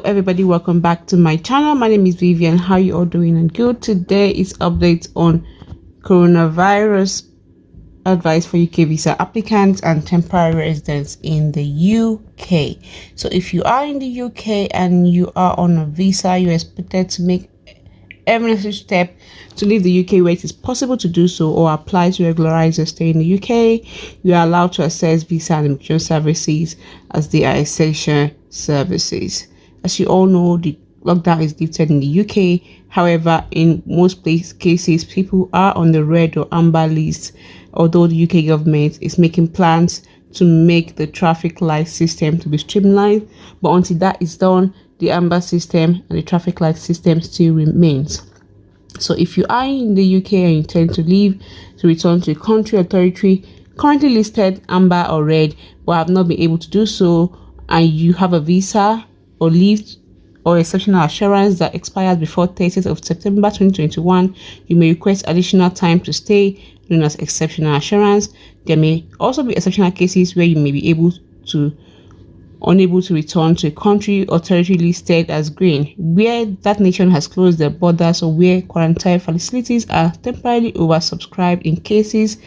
everybody, welcome back to my channel. My name is Vivian. How you all doing? And good. Today is updates on coronavirus advice for UK visa applicants and temporary residents in the UK. So if you are in the UK and you are on a visa, you're expected to make every necessary step to leave the UK where it is possible to do so, or apply to regularize your stay in the UK. You are allowed to access visa and immigration services as they are essential services. As you all know, the lockdown is lifted in the UK. However, in most cases, people are on the red or amber list, although the UK government is making plans to make the traffic light system to be streamlined. But until that is done, the amber system and the traffic light system still remains. So if you are in the UK and intend to leave to return to a country or territory currently listed amber or red but have not been able to do so, and you have a visa or leave or exceptional assurance that expires before 30th of September 2021, you may request additional time to stay, known as exceptional assurance. There may also be exceptional cases where you may be unable to return to a country or territory listed as green, where that nation has closed their borders or where quarantine facilities are temporarily oversubscribed. In cases,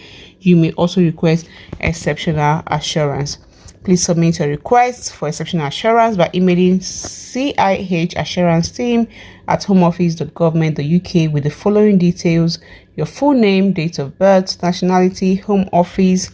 you may also request exceptional assurance. Please submit your request for exceptional assurance by emailing CIHassuranceteam@homeoffice.government.uk with the following details: your full name, date of birth, nationality, home office,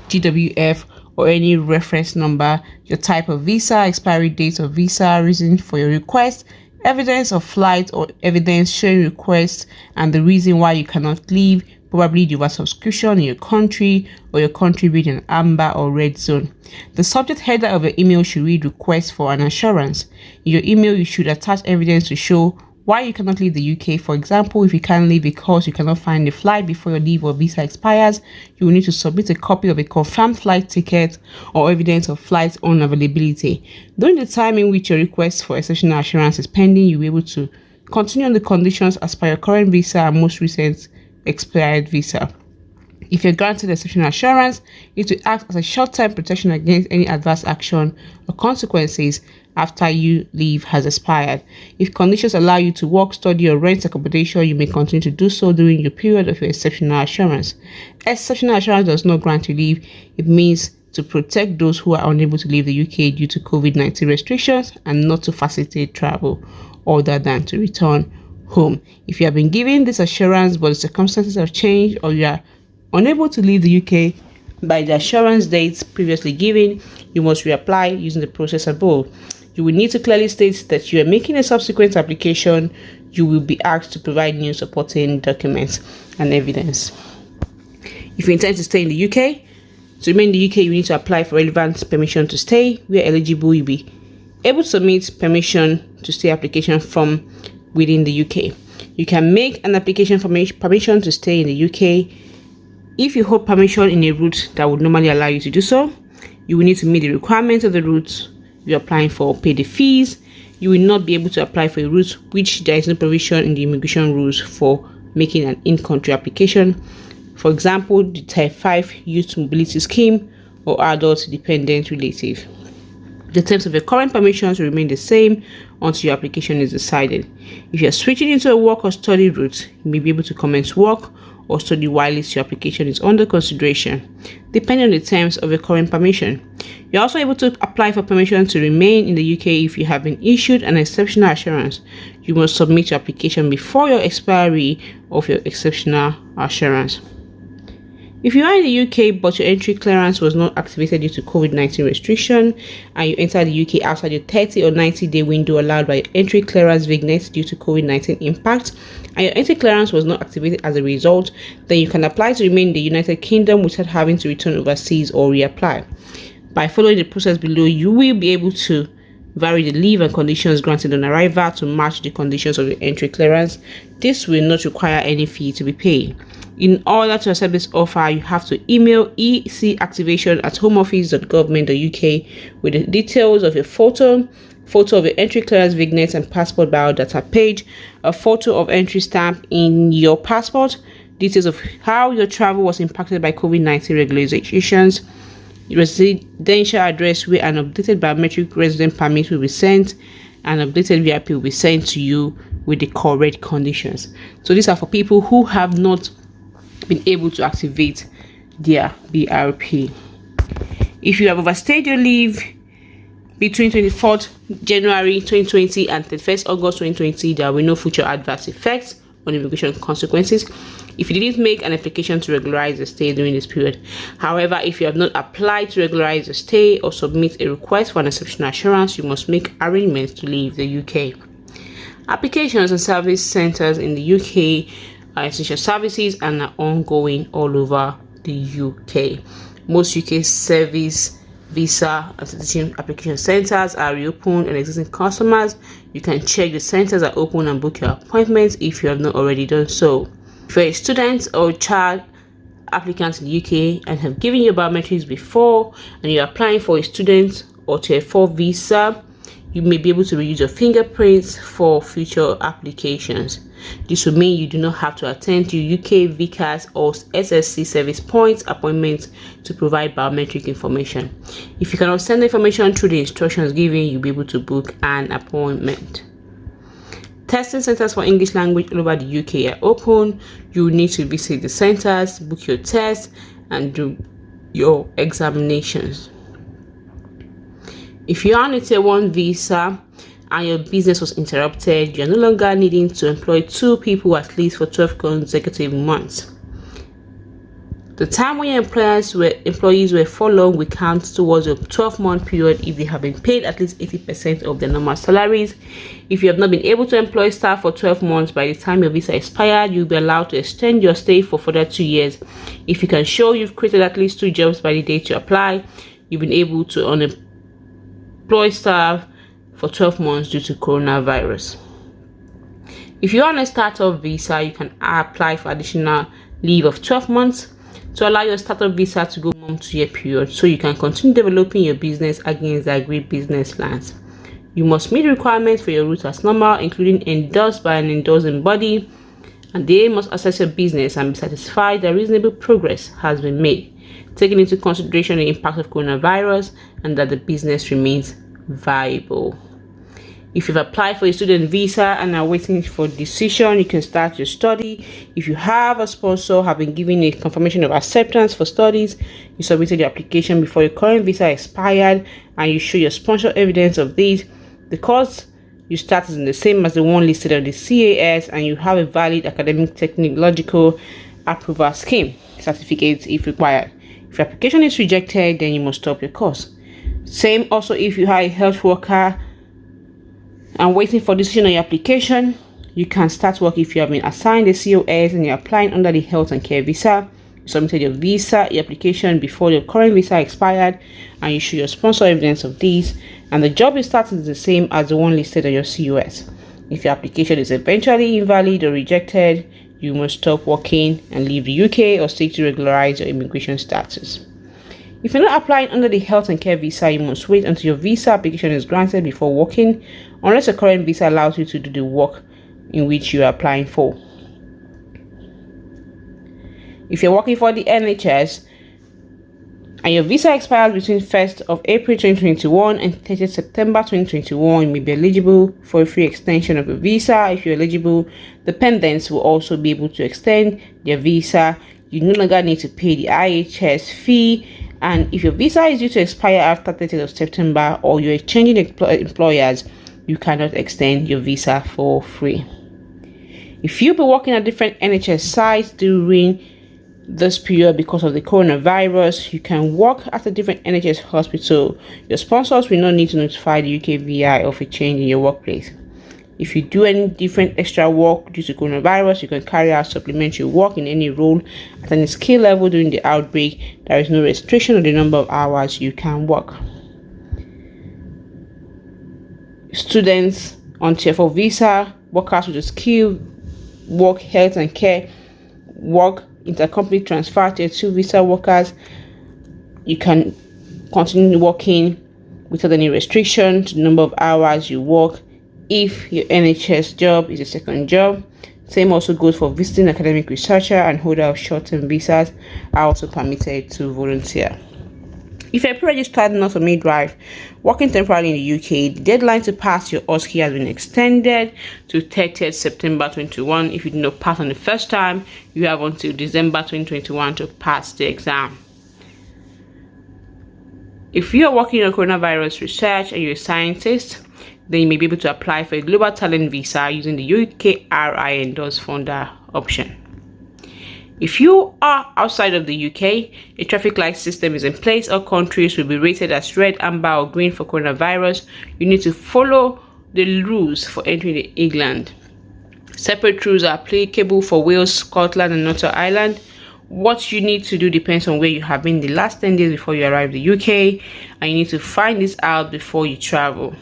GWF, or any reference number, your type of visa, expiry date of visa, reason for your request, evidence of flight or evidence showing request, and the reason why you cannot leave, probably the oversubscription in your country or your country being an amber or red zone. The subject header of your email should read request for an assurance. In your email, you should attach evidence to show why you cannot leave the UK. For example, if you can't leave because you cannot find a flight before your leave or visa expires, you will need to submit a copy of a confirmed flight ticket or evidence of flight unavailability. During the time in which your request for exceptional assurance is pending, you will be able to continue on the conditions as per your current visa and most recent expired visa. If you're granted exceptional assurance, you need to act as a short-term protection against any adverse action or consequences after your leave has expired. If conditions allow you to work, study, or rent accommodation, you may continue to do so during your period of your exceptional assurance. Exceptional assurance does not grant you leave. It means to protect those who are unable to leave the UK due to COVID-19 restrictions and not to facilitate travel other than to return home. If you have been given this assurance but the circumstances have changed, or you are unable to leave the UK by the assurance dates previously given, you must reapply using the process above. You will need to clearly state that you are making a subsequent application. You will be asked to provide new supporting documents and evidence. If you intend to stay in the UK, to remain in the UK, you need to apply for relevant permission to stay. Where eligible, you'll be able to submit permission to stay application from within the UK. You can make an application for permission to stay in the UK if you hold permission in a route that would normally allow you to do so. You will need to meet the requirements of the route you're applying for, pay the fees. You will not be able to apply for a route which there is no provision in the immigration rules for making an in-country application. For example, the Type 5 Youth Mobility Scheme or Adult Dependent Relative. The terms of your current permissions will remain the same until your application is decided. If you are switching into a work or study route, you may be able to commence work or study while your application is under consideration, depending on the terms of your current permission. You're also able to apply for permission to remain in the UK if you have been issued an exceptional assurance. You must submit your application before your expiry of your exceptional assurance. If you are in the UK but your entry clearance was not activated due to COVID-19 restriction and you enter the UK outside your 30 or 90-day window allowed by your entry clearance vignette due to COVID-19 impact, and your entry clearance was not activated as a result, then you can apply to remain in the United Kingdom without having to return overseas or reapply. By following the process below, you will be able to vary the leave and conditions granted on arrival to match the conditions of your entry clearance. This will not require any fee to be paid. In order to accept this offer, you have to email ecactivation@homeoffice.government.uk with the details of your photo of your entry clearance vignette and passport biodata page, a photo of entry stamp in your passport, details of how your travel was impacted by COVID-19 regulations, residential address where an updated biometric resident permit will be sent, and updated VIP will be sent to you with the correct conditions. So these are for people who have not been able to activate their BRP. If you have overstayed your leave between 24th January 2020 and 31st August 2020, there will be no future adverse effects on immigration consequences if you didn't make an application to regularize the stay during this period. However, if you have not applied to regularize the stay or submit a request for an exceptional assurance, you must make arrangements to leave the UK. Applications and service centers in the UK are essential services and are ongoing all over the UK. Most UK service, visa and citizenship application centers are reopened, and existing customers, you can check the centers are open and book your appointments if you have not already done so. If you're a student or child applicant in the UK and have given your biometrics before and you're applying for a student or tier 4 visa, you may be able to reuse your fingerprints for future applications. This will mean you do not have to attend to UK VCAS or SSC service points appointments to provide biometric information. If you cannot send the information through the instructions given, you'll be able to book an appointment. Testing centers for English language all over the UK are open. You will need to visit the centers, book your test, and do your examinations. If you are on a tier 1 visa and your business was interrupted, you're no longer needing to employ 2 people at least for 12 consecutive months. The time when your employees were furloughed will count towards your 12-month period if they have been paid at least 80% of their normal salaries. If you have not been able to employ staff for 12 months by the time your visa expired, you'll be allowed to extend your stay for further 2 years. If you can show you've created at least 2 jobs by the date you apply, you've been able to employ staff for 12 months due to coronavirus. If you're on a startup visa, you can apply for additional leave of 12 months to allow your startup visa to go month-to-year period, so you can continue developing your business against the agreed business plans. You must meet the requirements for your route as normal, including endorsed by an endorsing body, and they must assess your business and be satisfied that reasonable progress has been made, taking into consideration the impact of coronavirus and that the business remains viable. If you've applied for a student visa and are waiting for a decision, you can start your study. If you have a sponsor, have been given a confirmation of acceptance for studies, you submitted your application before your current visa expired, and you show your sponsor evidence of this, the course you start is the same as the one listed on the CAS, and you have a valid academic technological approval scheme certificate if required. If your application is rejected, then you must stop your course. Same also if you are a health worker and waiting for decision on your application, you can start work if you have been assigned a COS and you're applying under the health and care visa. You submitted your application before your current visa expired, and you show your sponsor evidence of this, and the job you start is the same as the one listed on your COS. If your application is eventually invalid or rejected, you must stop working and leave the UK or seek to regularize your immigration status. If you're not applying under the health and care visa, you must wait until your visa application is granted before working, unless your current visa allows you to do the work in which you are applying for. If you're working for the NHS and your visa expires between 1st of April 2021 and 30th September 2021, you may be eligible for a free extension of your visa. If you're eligible, dependents will also be able to extend their visa. You no longer need to pay the IHS fee. And if your visa is due to expire after 30th of September or you're changing employers, you cannot extend your visa for free. If you'll be working at different NHS sites during this period because of the coronavirus, you can work at a different NHS hospital. Your sponsors will not need to notify the UK VI of a change in your workplace. If you do any different extra work due to coronavirus, you can carry out supplementary work in any role at any skill level during the outbreak. There is no restriction on the number of hours you can work. Students on tier 4 visa, workers with a skill, work, health and care, work, intercompany transfer, tier 2 visa workers, you can continue working without any restriction to the number of hours you work if your NHS job is a second job. Same also goes for visiting academic researcher and holder of short-term visas are also permitted to volunteer. If you're a pre-registered nurse or midwife working temporarily in the UK, the deadline to pass your OSCE has been extended to 30th September 2021. If you did not pass on the first time, you have until December 2021 to pass the exam. If you are working on coronavirus research and you're a scientist, then you may be able to apply for a global talent visa using the UKRI endorsed funder option. If you are outside of the UK, a traffic light system is in place. All countries will be rated as red, amber, or green for coronavirus. You need to follow the rules for entering England. Separate rules are applicable for Wales, Scotland, and Northern Ireland. What you need to do depends on where you have been the last 10 days before you arrive in the UK, and you need to find this out before you travel.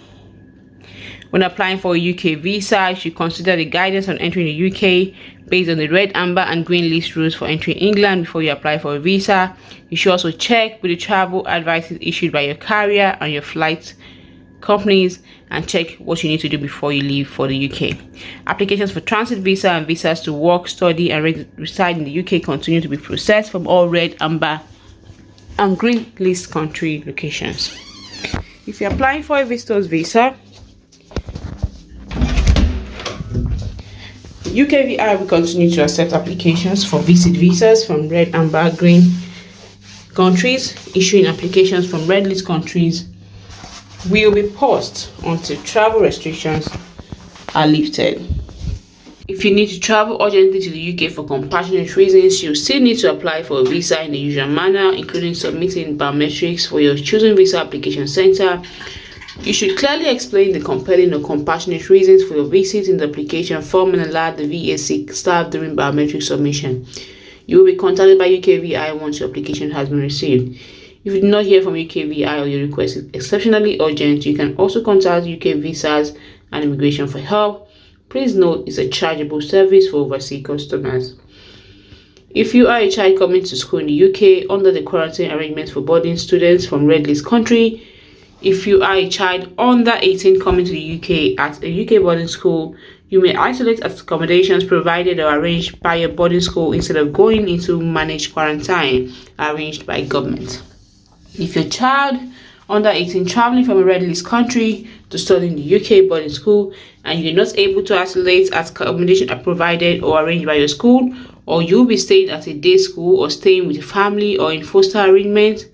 When applying for a UK visa, you should consider the guidance on entering the UK based on the red, amber, and green list rules for entering England before you apply for a visa. You should also check with the travel advices issued by your carrier and your flight companies and check what you need to do before you leave for the UK. Applications for transit visa and visas to work, study, and reside in the UK continue to be processed from all red, amber, and green list country locations. If you're applying for a visitor's visa, UKVI will continue to accept applications for visit visas from red, amber, green countries. Issuing applications from red list countries will be paused until travel restrictions are lifted. If you need to travel urgently to the UK for compassionate reasons, you still need to apply for a visa in the usual manner, including submitting biometrics for your chosen visa application center. You should clearly explain the compelling or compassionate reasons for your visit in the application form and alert the VAC staff during biometric submission. You will be contacted by UKVI once your application has been received. If you do not hear from UKVI or your request is exceptionally urgent, you can also contact UK Visas and Immigration for help. Please note it's a chargeable service for overseas customers. If you are a child coming to school in the UK under the quarantine arrangements for boarding students from red list country, if you are a child under 18 coming to the UK at a UK boarding school, you may isolate at accommodations provided or arranged by your boarding school instead of going into managed quarantine arranged by government. If your child under 18 traveling from a red list country to study in the UK boarding school and you're not able to isolate at accommodation provided or arranged by your school, or you'll be staying at a day school or staying with a family or in foster arrangement,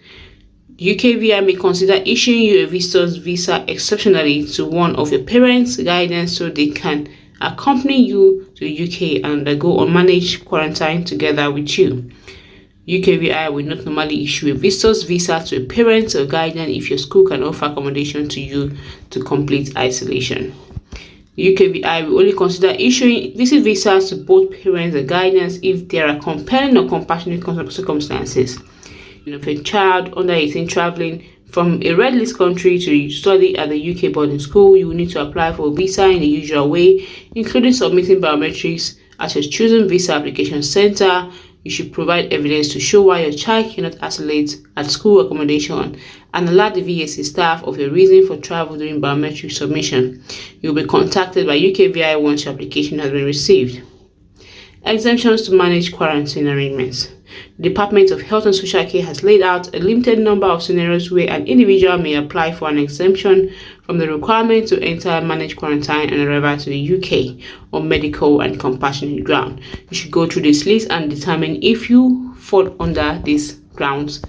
UKVI may consider issuing you a visitor's visa exceptionally to one of your parents' guidance so they can accompany you to the UK and undergo unmanaged quarantine together with you. UKVI will not normally issue a visitor's visa to a parent or guardian if your school can offer accommodation to you to complete isolation. UKVI will only consider issuing visit visas to both parents and guardians if there are compelling or compassionate circumstances. If a child under 18 traveling from a red list country to study at the UK boarding school, you will need to apply for a visa in the usual way, including submitting biometrics at your chosen visa application center. You should provide evidence to show why your child cannot isolate at school accommodation and alert the VAC staff of your reason for travel during biometric submission. You will be contacted by UKVI once your application has been received. Exemptions to managed quarantine arrangements. The Department of Health and Social Care has laid out a limited number of scenarios where an individual may apply for an exemption from the requirement to enter managed quarantine on arrival to the UK on medical and compassionate ground. You should go through this list and determine if you fall under these grounds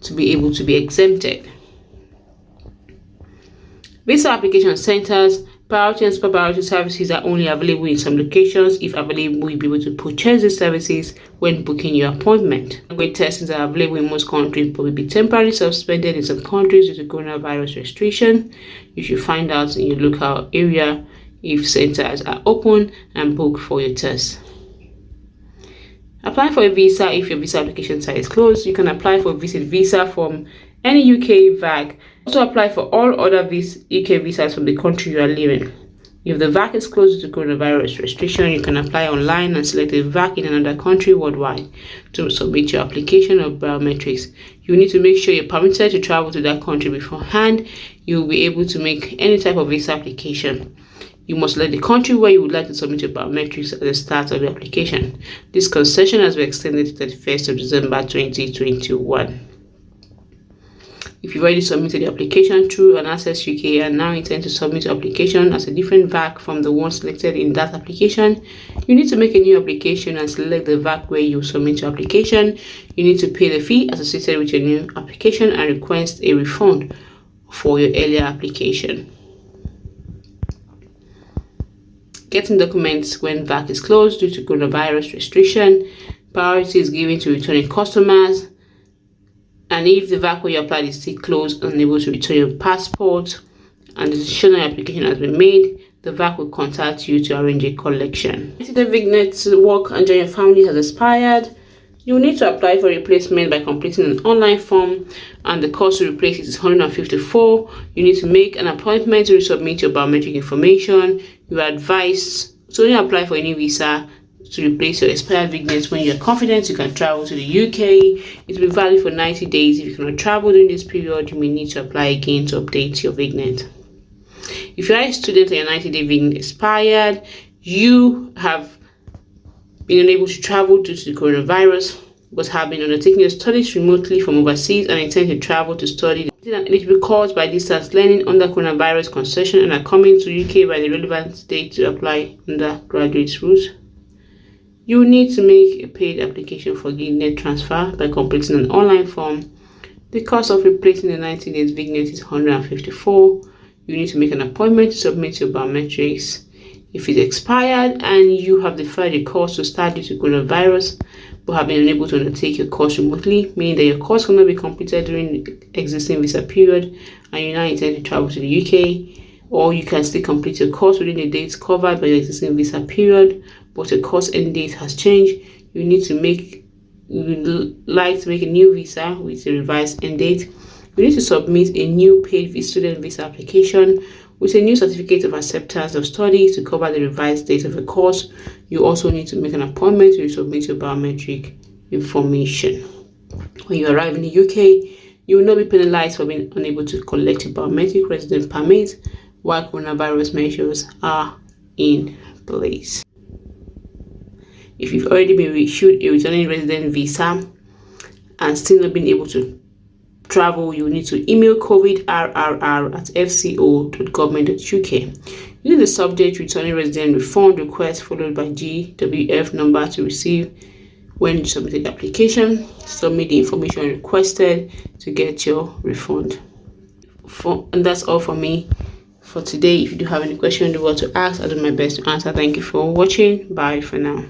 to be able to be exempted. Visa application centers. Priority and super priority services are only available in some locations. If available, you'll be able to purchase the services when booking your appointment. Language testings are available in most countries but will be temporarily suspended in some countries due to coronavirus restriction. You should find out in your local area if centers are open and book for your test. Apply for a visa. If your visa application site is closed, you can apply for a visit visa from any UK VAC. Also apply for all other UK visas from the country you are living. If the VAC is closed due to coronavirus restriction, you can apply online and select a VAC in another country worldwide to submit your application of biometrics. You need to make sure you're permitted to travel to that country beforehand. You will be able to make any type of visa application. You must select the country where you would like to submit your biometrics at the start of the application. This concession has been extended to 31st of December 2021. If you've already submitted the application through an Access UK and now intend to submit your application as a different VAC from the one selected in that application, you need to make a new application and select the VAC where you submit your application. You need to pay the fee associated with your new application and request a refund for your earlier application. Getting documents when VAC is closed due to coronavirus restriction. Priority is given to returning customers. And if the VAC where you applied is still closed, unable to return your passport, and the decision on your application has been made, the VAC will contact you to arrange a collection. If the VIGNET work and join your family has expired, you will need to apply for replacement by completing an online form, and the cost to replace it is $154. You need to make an appointment to resubmit your biometric information. You are advised to only apply for a new visa to replace your expired VIGNET when you are confident you can travel to the UK. It will be valid for 90 days. If you cannot travel during this period, you may need to apply again to update your VIGNET. If you are a student and your 90-day VIGNET expired, you have been unable to travel due to the coronavirus, but have been undertaking your studies remotely from overseas and intend to travel to study an eligible course by distance learning under coronavirus concession and are coming to UK by the relevant date to apply under graduate route, you will need to make a paid application for VIGNET transfer by completing an online form. The cost of replacing the 90 days VIGNET is $154. You need to make an appointment to submit your biometrics. If it's expired and you have deferred your course to start due to coronavirus but have been unable to undertake your course remotely, meaning that your course cannot be completed during the existing visa period and you now intend to travel to the UK, or you can still complete your course within the dates covered by your existing visa period, but your course end date has changed, you would like to make a new visa with a revised end date. You need to submit a new paid student visa application with a new certificate of acceptance of study to cover the revised date of the course. You also need to make an appointment to submit your biometric information. When you arrive in the UK, you will not be penalized for being unable to collect your biometric residence permit while coronavirus measures are in place. If you've already been issued a returning resident visa and still not been able to travel, you need to email covidrrr@fco.government.uk. Use the subject returning resident refund request followed by GWF number to receive when you submit the application. Submit the information requested to get your refund. And that's all for me for today. If you do have any questions you want to ask, I'll do my best to answer. Thank you for watching. Bye for now.